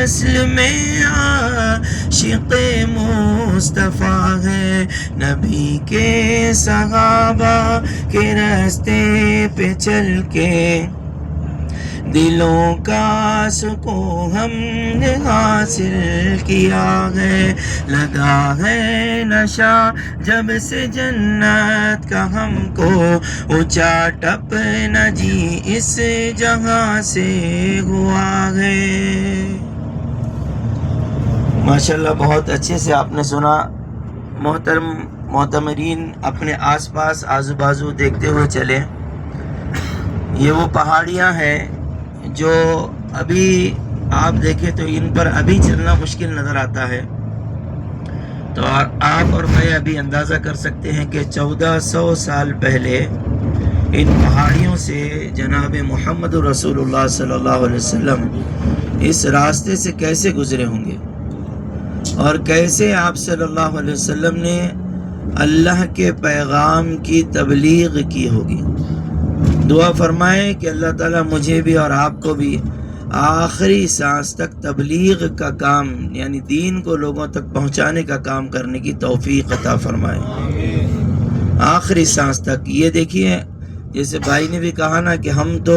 نسل میں عاشق مصطفیٰ ہے، نبی کے صحابہ کے راستے پہ چل کے دلوں کا سکون ہم نے حاصل کیا ہے، لگا ہے نشہ جب سے جنت کا ہم کو، اونچا ٹپ نہ جی اس جہاں سے ہوا ہے۔ ماشاءاللہ بہت اچھے سے آپ نے سنا۔ محترم معتمرین اپنے آس پاس آزو بازو دیکھتے ہوئے چلیں۔ یہ وہ پہاڑیاں ہیں جو ابھی آپ دیکھیں تو ان پر ابھی چلنا مشکل نظر آتا ہے، تو آپ اور میں ابھی اندازہ کر سکتے ہیں کہ 1400 سال پہلے ان پہاڑیوں سے جناب محمد رسول اللہ صلی اللہ علیہ وسلم اس راستے سے کیسے گزرے ہوں گے، اور کیسے آپ صلی اللہ علیہ وسلم نے اللہ کے پیغام کی تبلیغ کی ہوگی۔ دعا فرمائیں کہ اللہ تعالیٰ مجھے بھی اور آپ کو بھی آخری سانس تک تبلیغ کا کام، یعنی دین کو لوگوں تک پہنچانے کا کام کرنے کی توفیق عطا فرمائے، آخری سانس تک۔ یہ دیکھیے جیسے بھائی نے بھی کہا نا کہ ہم تو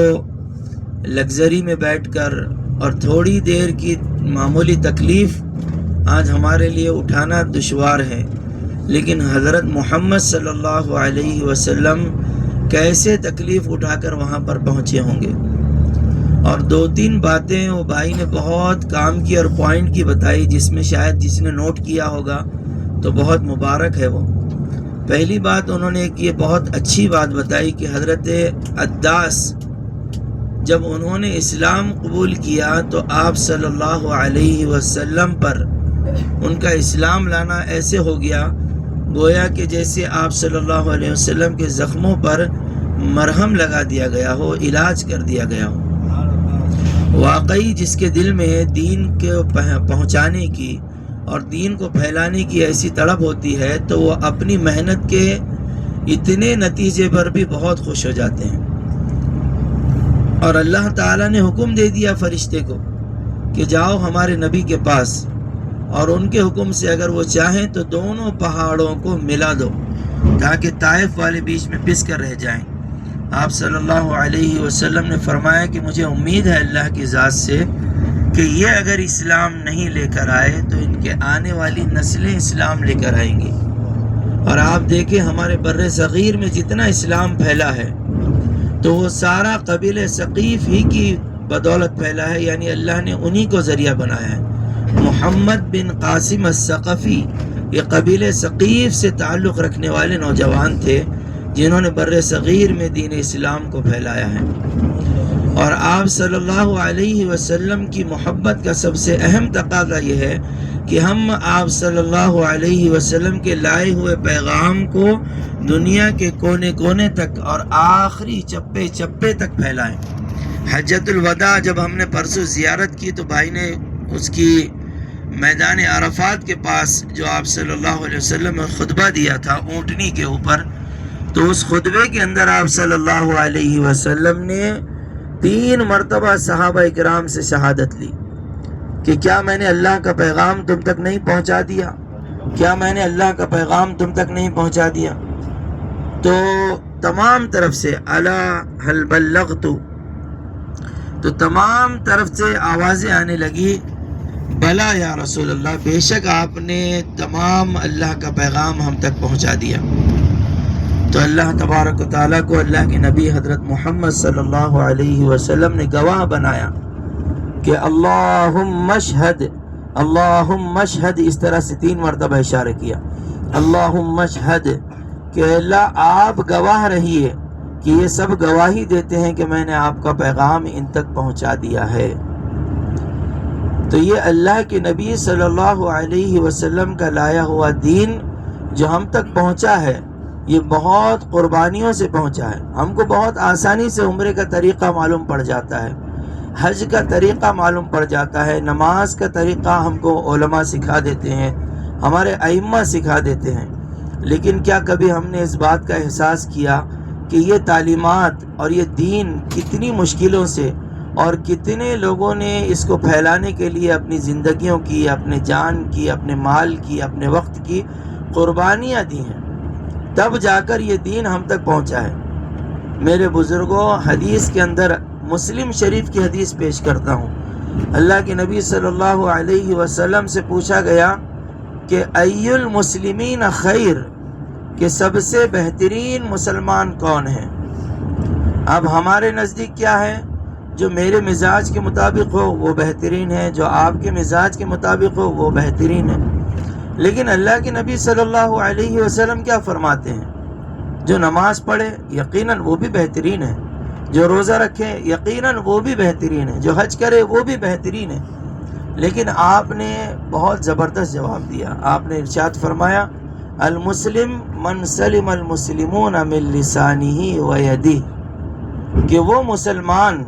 لگژری میں بیٹھ کر اور تھوڑی دیر کی معمولی تکلیف آج ہمارے لیے اٹھانا دشوار ہے، لیکن حضرت محمد صلی اللہ علیہ وسلم کیسے تکلیف اٹھا کر وہاں پر پہنچے ہوں گے۔ اور 2-3 باتیں وہ بھائی نے بہت کام کی اور پوائنٹ کی بتائی، جس میں شاید جس نے نوٹ کیا ہوگا تو بہت مبارک ہے وہ۔ پہلی بات انہوں نے ایک یہ بہت اچھی بات بتائی کہ حضرت عداس جب انہوں نے اسلام قبول کیا تو آپ صلی اللہ علیہ وسلم پر ان کا اسلام لانا ایسے ہو گیا گویا کہ جیسے آپ صلی اللہ علیہ وسلم کے زخموں پر مرہم لگا دیا گیا ہو، علاج کر دیا گیا ہو۔ واقعی جس کے دل میں دین کو پہنچانے کی اور دین کو پھیلانے کی ایسی تڑپ ہوتی ہے تو وہ اپنی محنت کے اتنے نتیجے پر بھی بہت خوش ہو جاتے ہیں۔ اور اللہ تعالیٰ نے حکم دے دیا فرشتے کو کہ جاؤ ہمارے نبی کے پاس، اور ان کے حکم سے اگر وہ چاہیں تو دونوں پہاڑوں کو ملا دو تاکہ طائف والے بیچ میں پس کر رہ جائیں۔ آپ صلی اللہ علیہ وسلم نے فرمایا کہ مجھے امید ہے اللہ کی ذات سے کہ یہ اگر اسلام نہیں لے کر آئے تو ان کے آنے والی نسلیں اسلام لے کر آئیں گی۔ اور آپ دیکھیں ہمارے بر صغیر میں جتنا اسلام پھیلا ہے تو وہ سارا قبیلہ ثقیف ہی کی بدولت پھیلا ہے، یعنی اللہ نے انہی کو ذریعہ بنایا ہے۔ محمد بن قاسم الثقفی یہ قبیلہ ثقیف سے تعلق رکھنے والے نوجوان تھے جنہوں نے بر صغیر میں دین اسلام کو پھیلایا ہے۔ اور آپ صلی اللہ علیہ وسلم کی محبت کا سب سے اہم تقاضا یہ ہے کہ ہم آپ صلی اللہ علیہ وسلم کے لائے ہوئے پیغام کو دنیا کے کونے کونے تک اور آخری چپے چپے تک پھیلائیں۔ حجۃ الوداع جب ہم نے پرسوں زیارت کی تو بھائی نے اس کی میدان عرفات کے پاس جو آپ صلی اللہ علیہ وسلم نے خطبہ دیا تھا اونٹنی کے اوپر، تو اس خطبے کے اندر آپ صلی اللہ علیہ وسلم نے 3 مرتبہ صحابہ اکرام سے شہادت لی کہ کیا میں نے اللہ کا پیغام تم تک نہیں پہنچا دیا، کیا میں نے اللہ کا پیغام تم تک نہیں پہنچا دیا؟ تو تمام طرف سے الا هل بلغت، تو تمام طرف سے آوازیں آنے لگی بلا یا رسول اللہ، بے شک آپ نے تمام اللہ کا پیغام ہم تک پہنچا دیا۔ تو اللہ تبارک و تعالیٰ کو اللہ کے نبی حضرت محمد صلی اللہ علیہ وسلم نے گواہ بنایا کہ اللہم اشہد، اللہم اشہد، اس طرح سے 3 مرتبہ اشارہ کیا، اللہم اشہد، کہ اللہ آپ گواہ رہیے کہ یہ سب گواہی دیتے ہیں کہ میں نے آپ کا پیغام ان تک پہنچا دیا ہے۔ تو یہ اللہ کے نبی صلی اللہ علیہ وسلم کا لایا ہوا دین جو ہم تک پہنچا ہے یہ بہت قربانیوں سے پہنچا ہے۔ ہم کو بہت آسانی سے عمرے کا طریقہ معلوم پڑ جاتا ہے، حج کا طریقہ معلوم پڑ جاتا ہے، نماز کا طریقہ ہم کو علماء سکھا دیتے ہیں، ہمارے ائمہ سکھا دیتے ہیں، لیکن کیا کبھی ہم نے اس بات کا احساس کیا کہ یہ تعلیمات اور یہ دین کتنی مشکلوں سے اور کتنے لوگوں نے اس کو پھیلانے کے لیے اپنی زندگیوں کی، اپنے جان کی، اپنے مال کی، اپنے وقت کی قربانیاں دی ہیں، تب جا کر یہ دین ہم تک پہنچا ہے۔ میرے بزرگوں، حدیث کے اندر مسلم شریف کی حدیث پیش کرتا ہوں۔ اللہ کے نبی صلی اللہ علیہ وسلم سے پوچھا گیا کہ ای المسلمین خیر، کہ سب سے بہترین مسلمان کون ہے؟ اب ہمارے نزدیک کیا ہے؟ جو میرے مزاج کے مطابق ہو وہ بہترین ہے، جو آپ کے مزاج کے مطابق ہو وہ بہترین ہے۔ لیکن اللہ کے نبی صلی اللہ علیہ وسلم کیا فرماتے ہیں؟ جو نماز پڑھے یقیناً وہ بھی بہترین ہے، جو روزہ رکھے یقیناً وہ بھی بہترین ہے، جو حج کرے وہ بھی بہترین ہے۔ لیکن آپ نے بہت زبردست جواب دیا۔ آپ نے ارشاد فرمایا المسلم من سلم المسلمون من لسانہ و یدہ، کہ وہ مسلمان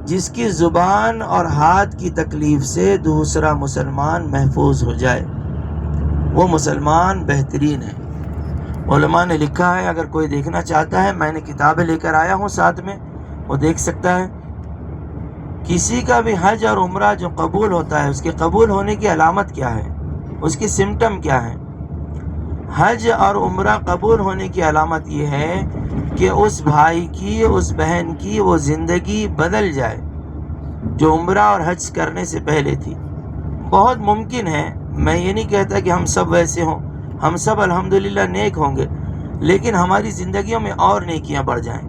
جس کی زبان اور ہاتھ کی تکلیف سے دوسرا مسلمان محفوظ ہو جائے، وہ مسلمان بہترین ہے۔ علماء نے لکھا ہے، اگر کوئی دیکھنا چاہتا ہے، میں نے کتابیں لے کر آیا ہوں ساتھ میں، وہ دیکھ سکتا ہے۔ کسی کا بھی حج اور عمرہ جو قبول ہوتا ہے، اس کے قبول ہونے کی علامت کیا ہے، اس کی سمٹم کیا ہے؟ حج اور عمرہ قبول ہونے کی علامت یہ ہے کہ اس بھائی کی، اس بہن کی وہ زندگی بدل جائے جو عمرہ اور حج کرنے سے پہلے تھی۔ بہت ممکن ہے، میں یہ نہیں کہتا کہ ہم سب ویسے ہوں، ہم سب الحمدللہ نیک ہوں گے، لیکن ہماری زندگیوں میں اور نیکیاں بڑھ جائیں،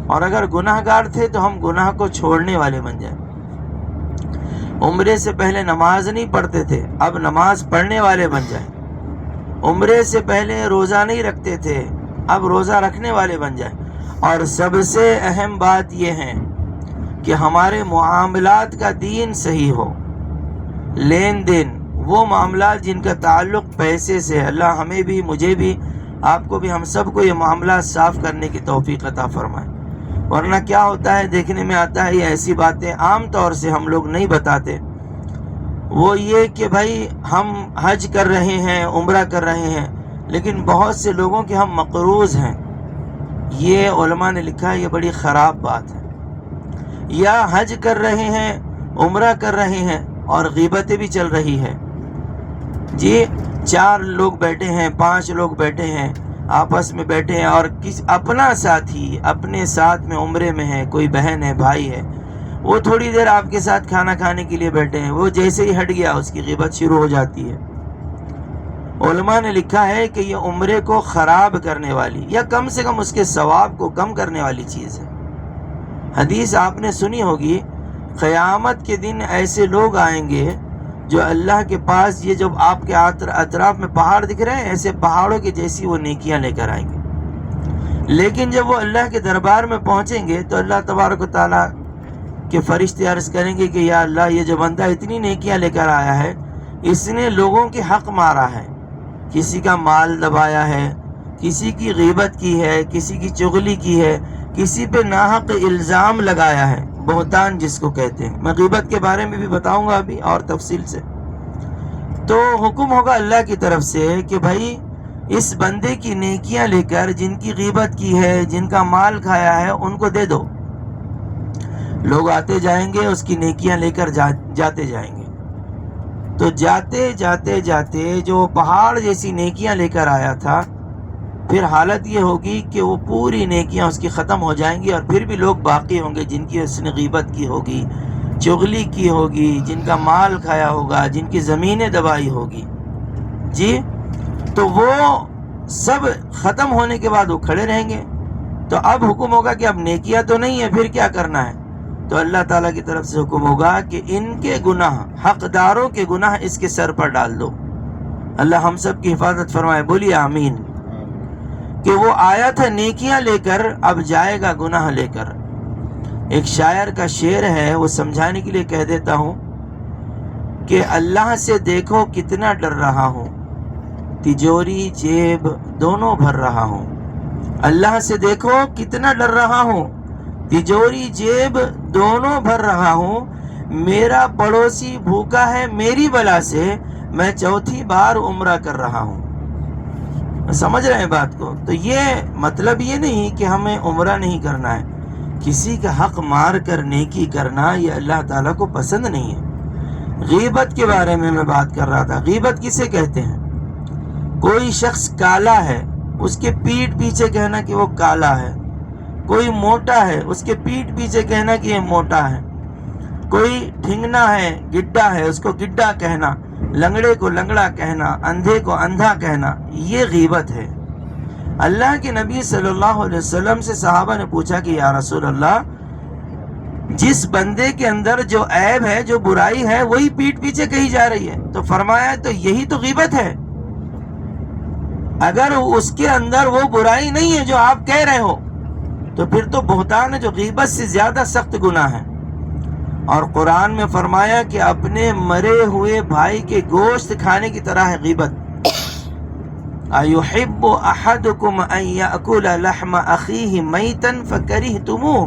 اور اگر گناہ گار تھے تو ہم گناہ کو چھوڑنے والے بن جائیں۔ عمرے سے پہلے نماز نہیں پڑھتے تھے، اب نماز پڑھنے والے بن جائیں۔ عمرے سے پہلے روزہ نہیں رکھتے تھے، اب روزہ رکھنے والے بن جائیں۔ اور سب سے اہم بات یہ ہے کہ ہمارے معاملات کا دین صحیح ہو، لین دین، وہ معاملات جن کا تعلق پیسے سے، اللہ ہمیں بھی، مجھے بھی، آپ کو بھی، ہم سب کو یہ معاملات صاف کرنے کی توفیق عطا فرمائے۔ ورنہ کیا ہوتا ہے، دیکھنے میں آتا ہے یہ ایسی باتیں عام طور سے ہم لوگ نہیں بتاتے، وہ یہ کہ بھائی ہم حج کر رہے ہیں، عمرہ کر رہے ہیں، لیکن بہت سے لوگوں کے ہم مقروض ہیں۔ یہ علماء نے لکھا ہے، یہ بڑی خراب بات ہے۔ یا حج کر رہے ہیں، عمرہ کر رہے ہیں، اور غیبتیں بھی چل رہی ہے۔ جی 4 لوگ بیٹھے ہیں، 5 لوگ بیٹھے ہیں، آپس میں بیٹھے ہیں، اور اپنا ساتھی اپنے ساتھ میں عمرے میں ہے، کوئی بہن ہے، بھائی ہے، وہ تھوڑی دیر آپ کے ساتھ کھانا کھانے کے لیے بیٹھے ہیں، وہ جیسے ہی ہٹ گیا اس کی غیبت شروع ہو جاتی ہے۔ علماء نے لکھا ہے کہ یہ عمرے کو خراب کرنے والی، یا کم سے کم اس کے ثواب کو کم کرنے والی چیز ہے۔ حدیث آپ نے سنی ہوگی، قیامت کے دن ایسے لوگ آئیں گے جو اللہ کے پاس، یہ جب آپ کے اطراف میں پہاڑ دکھ رہے ہیں، ایسے پہاڑوں کی جیسی وہ نیکیاں لے کر آئیں گے، لیکن جب وہ اللہ کے دربار میں پہنچیں گے تو اللہ تبارک و تعالیٰ کے فرشتے عرض کریں گے کہ یا اللہ، یہ جو بندہ اتنی نیکیاں لے کر آیا ہے، اس نے لوگوں کے حق مارا ہے، کسی کا مال دبایا ہے، کسی کی غیبت کی ہے، کسی کی چغلی کی ہے، کسی پہ ناحق الزام لگایا ہے، بہتان جس کو کہتے ہیں۔ میں غیبت کے بارے میں بھی بتاؤں گا ابھی اور تفصیل سے۔ تو حکم ہوگا اللہ کی طرف سے کہ بھائی اس بندے کی نیکیاں لے کر، جن کی غیبت کی ہے، جن کا مال کھایا ہے، ان کو دے دو۔ لوگ آتے جائیں گے، اس کی نیکیاں لے کر جاتے جائیں گے، تو جاتے جاتے جاتے جو پہاڑ جیسی نیکیاں لے کر آیا تھا، پھر حالت یہ ہوگی کہ وہ پوری نیکیاں اس کی ختم ہو جائیں گی، اور پھر بھی لوگ باقی ہوں گے جن کی اس نے غیبت کی ہوگی، چغلی کی ہوگی، جن کا مال کھایا ہوگا، جن کی زمینیں دبائی ہوگی۔ جی تو وہ سب ختم ہونے کے بعد وہ کھڑے رہیں گے۔ تو اب حکم ہوگا کہ اب نیکیاں تو نہیں ہے، پھر کیا کرنا ہے؟ تو اللہ تعالیٰ کی طرف سے حکم ہوگا کہ ان کے گناہ، حقداروں کے گناہ اس کے سر پر ڈال دو۔ اللہ ہم سب کی حفاظت فرمائے، بولیے آمین۔ کہ وہ آیا تھا نیکیاں لے کر، اب جائے گا گناہ لے کر۔ ایک شاعر کا شعر ہے، وہ سمجھانے کے لیے کہہ دیتا ہوں کہ اللہ سے دیکھو کتنا ڈر رہا ہوں، تجوری جیب دونوں بھر رہا ہوں۔ اللہ سے دیکھو کتنا ڈر رہا ہوں، تجوری جیب دونوں بھر رہا ہوں۔ میرا پڑوسی بھوکا ہے میری بلا سے، میں چوتھی بار عمرہ کر رہا ہوں۔ سمجھ رہے ہیں بات کو؟ تو یہ مطلب یہ نہیں کہ ہمیں عمرہ نہیں کرنا ہے، کسی کا حق مار کر نیکی کرنا یہ اللہ تعالیٰ کو پسند نہیں ہے۔ غیبت کے بارے میں بات کر رہا تھا۔ غیبت کسے کہتے ہیں؟ کوئی شخص کالا ہے، اس کے پیٹھ پیچھے کہنا کہ وہ کالا ہے۔ کوئی موٹا ہے، اس کے پیٹھ پیچھے کہنا کہ یہ موٹا ہے۔ کوئی ڈھنگنا ہے، گڈھا ہے، اس کو گڈھا کہنا، لنگڑے کو لنگڑا کہنا، اندھے کو اندھا کہنا، یہ غیبت ہے۔ اللہ کے نبی صلی اللہ علیہ وسلم سے صحابہ نے پوچھا کہ یا رسول اللہ، جس بندے کے اندر جو عیب ہے، جو برائی ہے، وہی پیٹھ پیچھے کہی جا رہی ہے، تو فرمایا تو یہی تو غیبت ہے۔ اگر اس کے اندر وہ برائی نہیں ہے جو آپ کہہ رہے ہو، تو پھر تو بہتان ہے، جو غیبت سے زیادہ سخت گناہ ہے۔ اور قرآن میں فرمایا کہ اپنے مرے ہوئے بھائی کے گوشت کھانے کی طرح ہے غیبت۔ أَيُحِبُّ أَحَدُكُمْ أَن يَأْكُلَ لَحْمَ أَخِيهِ مَيْتًا فَكَرِهْتُمُوهُ،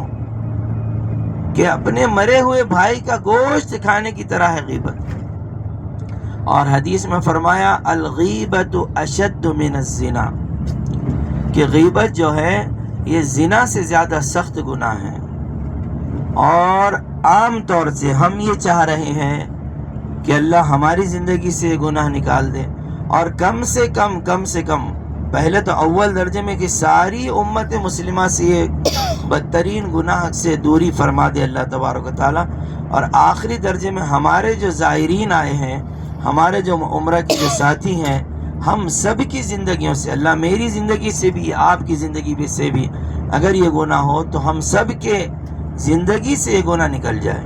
کہ اپنے مرے ہوئے بھائی کا گوشت کھانے کی طرح ہے غیبت۔ اور حدیث میں فرمایا الغیبۃ اشد من الزنا، کہ غیبت جو ہے یہ زنا سے زیادہ سخت گناہ ہے۔ اور عام طور سے ہم یہ چاہ رہے ہیں کہ اللہ ہماری زندگی سے یہ گناہ نکال دے، اور کم سے کم پہلے تو اول درجے میں کہ ساری امت مسلمہ سے یہ بدترین گناہ سے دوری فرما دے اللہ تبارک و تعالیٰ، اور آخری درجے میں ہمارے جو زائرین آئے ہیں، ہمارے جو عمرہ کے جو ساتھی ہیں، ہم سب کی زندگیوں سے، اللہ میری زندگی سے بھی، آپ کی زندگی سے بھی اگر یہ گناہ ہو تو ہم سب کے زندگی سے یہ گناہ نکل جائے،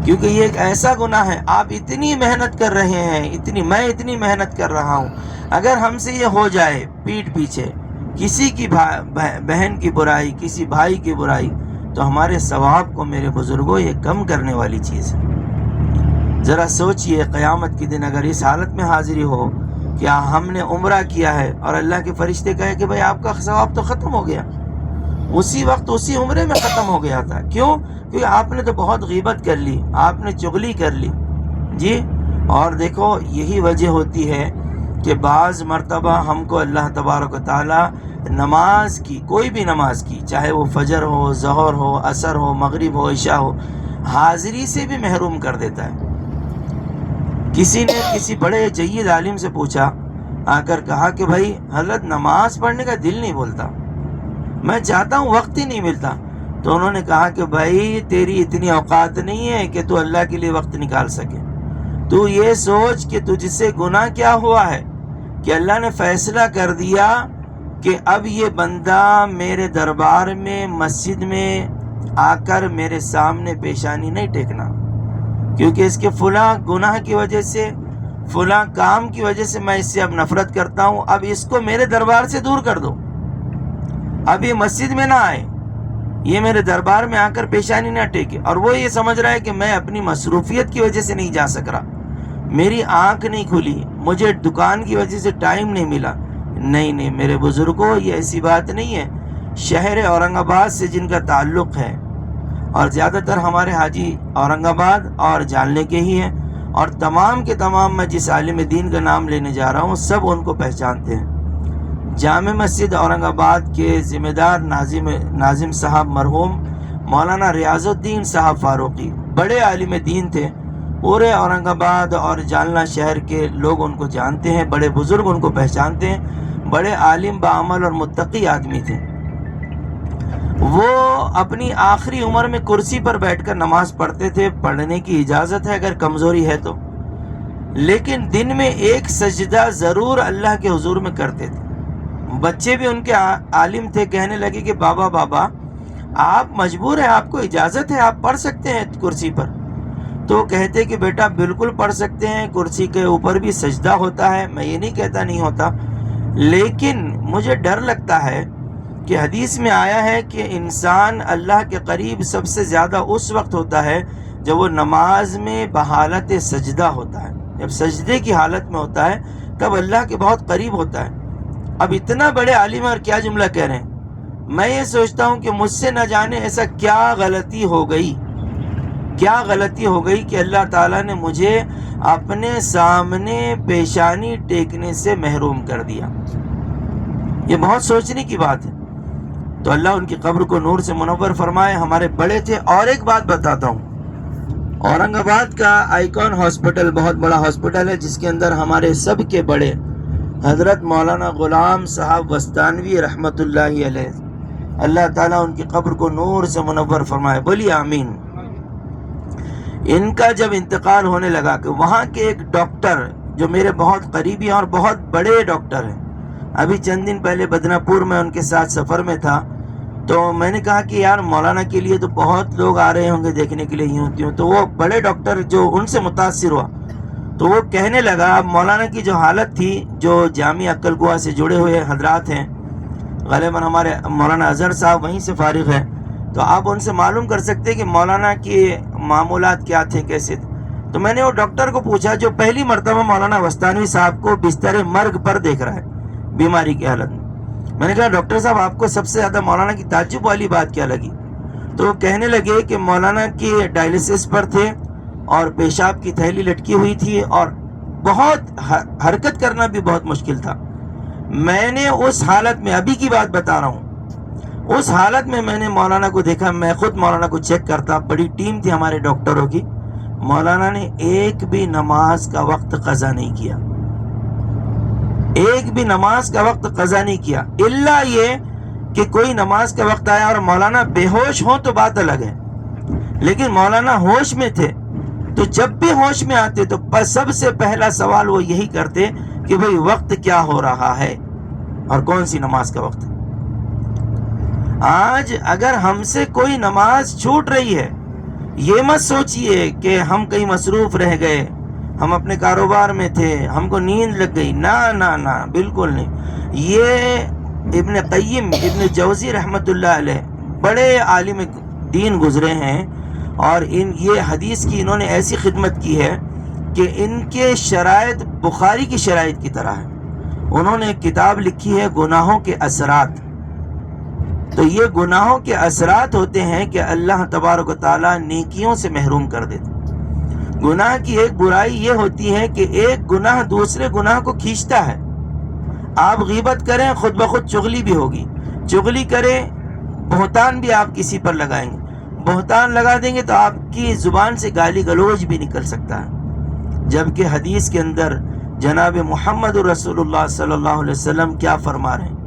کیونکہ یہ ایک ایسا گناہ ہے۔ آپ اتنی محنت کر رہے ہیں، میں اتنی محنت کر رہا ہوں، اگر ہم سے یہ ہو جائے پیٹھ پیچھے کسی کی بہن کی برائی، کسی بھائی کی برائی، تو ہمارے ثواب کو میرے بزرگوں یہ کم کرنے والی چیز ہے۔ ذرا سوچئے قیامت کے دن اگر اس حالت میں حاضری ہو کہ ہم نے عمرہ کیا ہے اور اللہ کے فرشتے کہے کہ بھائی آپ کا ثواب تو ختم ہو گیا، اسی وقت اسی عمرے میں ختم ہو گیا تھا، کیوں؟ کیونکہ آپ نے تو بہت غیبت کر لی، آپ نے چغلی کر لی جی۔ اور دیکھو یہی وجہ ہوتی ہے کہ بعض مرتبہ ہم کو اللہ تبارک و تعالیٰ نماز کی، کوئی بھی نماز کی، چاہے وہ فجر ہو، ظہر ہو، عصر ہو، مغرب ہو، عشاء ہو، حاضری سے بھی محروم کر دیتا ہے۔ کسی نے کسی بڑے جید عالم سے پوچھا، آ کر کہا کہ بھائی حضرت نماز پڑھنے کا دل نہیں بولتا، میں چاہتا ہوں وقت ہی نہیں ملتا۔ تو انہوں نے کہا کہ بھائی تیری اتنی اوقات نہیں ہے کہ تو اللہ کے لیے وقت نکال سکے۔ تو یہ سوچ کہ تجھ سے گناہ کیا ہوا ہے کہ اللہ نے فیصلہ کر دیا کہ اب یہ بندہ میرے دربار میں، مسجد میں آ کر میرے سامنے پیشانی نہیں ٹیکنا، کیونکہ اس کے فلاں گناہ کی وجہ سے، فلاں کام کی وجہ سے میں اس سے اب نفرت کرتا ہوں، اب اس کو میرے دربار سے دور کر دو، اب یہ مسجد میں نہ آئے، یہ میرے دربار میں آ کر پیشانی نہ ٹیکے۔ اور وہ یہ سمجھ رہا ہے کہ میں اپنی مصروفیت کی وجہ سے نہیں جا سک رہا، میری آنکھ نہیں کھلی، مجھے دکان کی وجہ سے ٹائم نہیں ملا۔ نہیں میرے بزرگوں، یہ ایسی بات نہیں ہے۔ شہر اورنگ آباد سے جن کا تعلق ہے، اور زیادہ تر ہمارے حاجی اورنگ آباد اور جالنے کے ہی ہیں، اور تمام کے تمام میں جس عالم دین کا نام لینے جا رہا ہوں سب ان کو پہچانتے ہیں۔ جامع مسجد اورنگ آباد کے ذمہ دار ناظم صاحب مرحوم مولانا ریاض الدین صاحب فاروقی بڑے عالم دین تھے، پورے اورنگ آباد اور جالنا شہر کے لوگ ان کو جانتے ہیں، بڑے بزرگ ان کو پہچانتے ہیں، بڑے عالم بعمل اور متقی آدمی تھے۔ وہ اپنی آخری عمر میں کرسی پر بیٹھ کر نماز پڑھتے تھے، پڑھنے کی اجازت ہے اگر کمزوری ہے تو، لیکن دن میں ایک سجدہ ضرور اللہ کے حضور میں کرتے تھے۔ بچے بھی ان کے عالم تھے، کہنے لگے کہ بابا آپ مجبور ہیں، آپ کو اجازت ہے، آپ پڑھ سکتے ہیں کرسی پر۔ تو کہتے کہ بیٹا بالکل پڑھ سکتے ہیں، کرسی کے اوپر بھی سجدہ ہوتا ہے، میں یہ نہیں کہتا نہیں ہوتا، لیکن مجھے ڈر لگتا ہے کہ حدیث میں آیا ہے کہ انسان اللہ کے قریب سب سے زیادہ اس وقت ہوتا ہے جب وہ نماز میں بحالت سجدہ ہوتا ہے، جب سجدے کی حالت میں ہوتا ہے تب اللہ کے بہت قریب ہوتا ہے۔ اب اتنا بڑے عالم اور کیا جملہ کہہ رہے ہیں۔ میں یہ سوچتا ہوں کہ مجھ سے نہ جانے ایسا کیا غلطی ہو گئی کہ اللہ تعالیٰ نے مجھے اپنے سامنے پیشانی ٹیکنے سے محروم کر دیا۔ یہ بہت سوچنے کی بات ہے۔ تو اللہ ان کی قبر کو نور سے منور فرمائے. ہمارے بڑے تھے. اور ایک بات بتاتا ہوں, اورنگ آباد کا آئیکن ہاسپٹل بہت بڑا ہاسپٹل ہے, جس کے اندر ہمارے سب کے بڑے حضرت مولانا غلام صاحب وستانوی رحمۃ اللہ علیہ, اللہ تعالیٰ ان کی قبر کو نور سے منور فرمائے. بولیے آمین. ان کا جب انتقال ہونے لگا کہ وہاں کے ایک ڈاکٹر جو میرے بہت قریبی ہیں اور بہت بڑے ڈاکٹر ہیں, ابھی چند دن پہلے بدنا پور میں ان کے ساتھ سفر میں تھا, تو میں نے کہا کہ یار مولانا کے لیے تو بہت لوگ آ رہے ہوں گے دیکھنے کے لیے, یوں تیوں. تو وہ بڑے ڈاکٹر جو ان سے متاثر ہوا تو وہ کہنے لگا, اب مولانا کی جو حالت تھی, جو جامعہ عقل کوہ سے جڑے ہوئے حضرات ہیں, غالباً ہمارے مولانا اظہر صاحب وہیں سے فارغ ہیں, تو آپ ان سے معلوم کر سکتے ہیں کہ مولانا کے معمولات کیا تھے, کیسے تھے. تو میں نے وہ ڈاکٹر کو پوچھا جو پہلی مرتبہ مولانا وستانوی صاحب کو بستر مرگ پر دیکھ رہا ہے بیماری کی حالت میں نے کہا ڈاکٹر صاحب آپ کو سب سے زیادہ مولانا کی تعجب والی بات کیا لگی؟ تو وہ کہنے لگے کہ مولانا کے ڈائلسس پر تھے اور پیشاب کی تھیلی لٹکی ہوئی تھی اور بہت حرکت کرنا بھی بہت مشکل تھا. میں نے اس حالت میں, ابھی کی بات بتا رہا ہوں, اس حالت میں میں نے مولانا کو دیکھا. میں خود مولانا کو چیک کرتا, بڑی ٹیم تھی ہمارے ڈاکٹروں کی. مولانا نے ایک بھی نماز کا وقت قضا نہیں کیا, ایک بھی نماز کا وقت قضا نہیں کیا, الا یہ کہ کوئی نماز کا وقت آیا اور مولانا بے ہوش ہوں تو بات الگ ہے, لیکن مولانا ہوش میں تھے. تو جب بھی ہوش میں آتے تو سب سے پہلا سوال وہ یہی کرتے کہ بھئی وقت کیا ہو رہا ہے اور کون سی نماز کا وقت ہے. آج اگر ہم سے کوئی نماز چھوٹ رہی ہے, یہ مت سوچئے کہ ہم کہیں مصروف رہ گئے, ہم اپنے کاروبار میں تھے, ہم کو نیند لگ گئی. نہ بالکل نہیں. یہ ابن قیم ابن جوزی رحمۃ اللہ علیہ بڑے عالم دین گزرے ہیں, اور یہ حدیث کی انہوں نے ایسی خدمت کی ہے کہ ان کے شرائط بخاری کی شرائط کی طرح ہے. انہوں نے ایک کتاب لکھی ہے گناہوں کے اثرات. تو یہ گناہوں کے اثرات ہوتے ہیں کہ اللہ تبارک و تعالیٰ نیکیوں سے محروم کر دیتے. گناہ کی ایک برائی یہ ہوتی ہے کہ ایک گناہ دوسرے گناہ کو کھینچتا ہے. آپ غیبت کریں خود بخود چغلی بھی ہوگی, چغلی کریں بہتان بھی آپ کسی پر لگائیں گے, بہتان لگا دیں گے تو آپ کی زبان سے گالی گلوچ بھی نکل سکتا ہے. جبکہ حدیث کے اندر جناب محمد رسول اللہ صلی اللہ علیہ وسلم کیا فرما رہے ہیں؟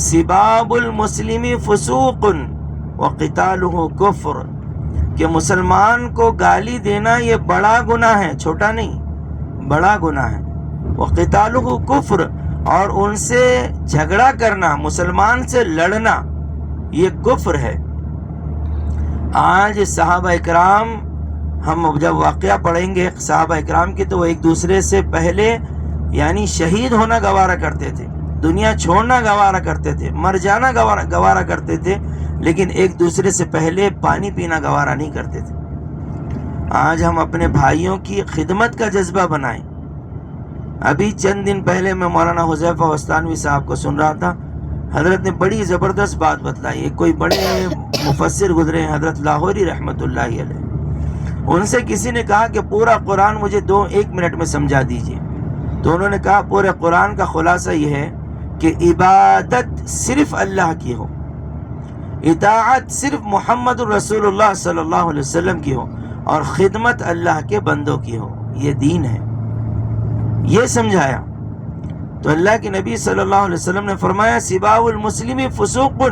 سباب المسلم فسوق وقتالہ کفر, کہ مسلمان کو گالی دینا یہ بڑا گناہ ہے, چھوٹا نہیں, بڑا گناہ ہے. وقتالہ کفر, اور ان سے جھگڑا کرنا, مسلمان سے لڑنا, یہ کفر ہے. آج صحابہ اکرام, ہم جب واقعہ پڑھیں گے صحابہ اکرام کے, تو وہ ایک دوسرے سے پہلے یعنی شہید ہونا گوارا کرتے تھے, دنیا چھوڑنا گوارا کرتے تھے, مر جانا گوارا کرتے تھے, لیکن ایک دوسرے سے پہلے پانی پینا گوارا نہیں کرتے تھے. آج ہم اپنے بھائیوں کی خدمت کا جذبہ بنائیں. ابھی چند دن پہلے میں مولانا حذیفہ وستانوی صاحب کو سن رہا تھا, حضرت نے بڑی زبردست بات بتلائی. کوئی بڑے مفسر گزرے ہیں حضرت لاہوری رحمۃ اللہ علیہ, ان سے کسی نے کہا کہ پورا قرآن مجھے 1 منٹ میں سمجھا دیجیے. تو انہوں نے کہا پورے قرآن کا خلاصہ یہ ہے کہ عبادت صرف اللہ کی ہو, اطاعت صرف محمد رسول اللہ صلی اللہ علیہ وسلم کی ہو, اور خدمت اللہ کے بندوں کی ہو, یہ دین ہے. یہ سمجھایا. تو اللہ کے نبی صلی اللہ علیہ وسلم نے فرمایا سباب المسلم فسوق,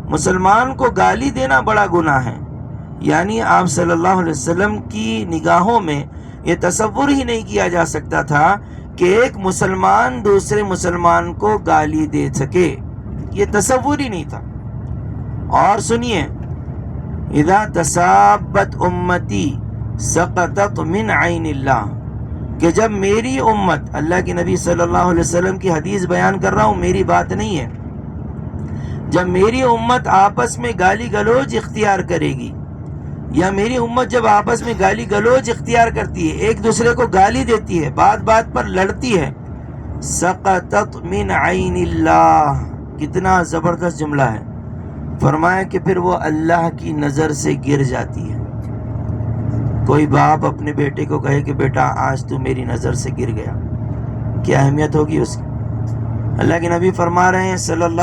مسلمان کو گالی دینا بڑا گناہ ہے. یعنی آپ صلی اللہ علیہ وسلم کی نگاہوں میں یہ تصور ہی نہیں کیا جا سکتا تھا کہ ایک مسلمان دوسرے مسلمان کو گالی دے سکے, یہ تصور ہی نہیں تھا. اور سنیے, اذا تسابت امتی سقطت من عین اللہ, کہ جب میری امت, اللہ کے نبی صلی اللہ علیہ وسلم کی حدیث بیان کر رہا ہوں, میری بات نہیں ہے, جب میری امت آپس میں گالی گلوچ اختیار کرے گی, یا میری امت جب آپس میں گالی گلوچ اختیار کرتی ہے, ایک دوسرے کو گالی دیتی ہے, بات بات پر لڑتی ہے, سقطت من عین اللہ, کتنا زبردست جملہ ہے. فرمایا کہ پھر وہ اللہ کی نظر سے گر جاتی ہے. کوئی باپ اپنے بیٹے کو کہے کہ بیٹا آج تو میری نظر سے گر گیا, کیا اہمیت ہوگی اس کی؟ اللہ کے نبی فرما رہے ہیں صلی اللہ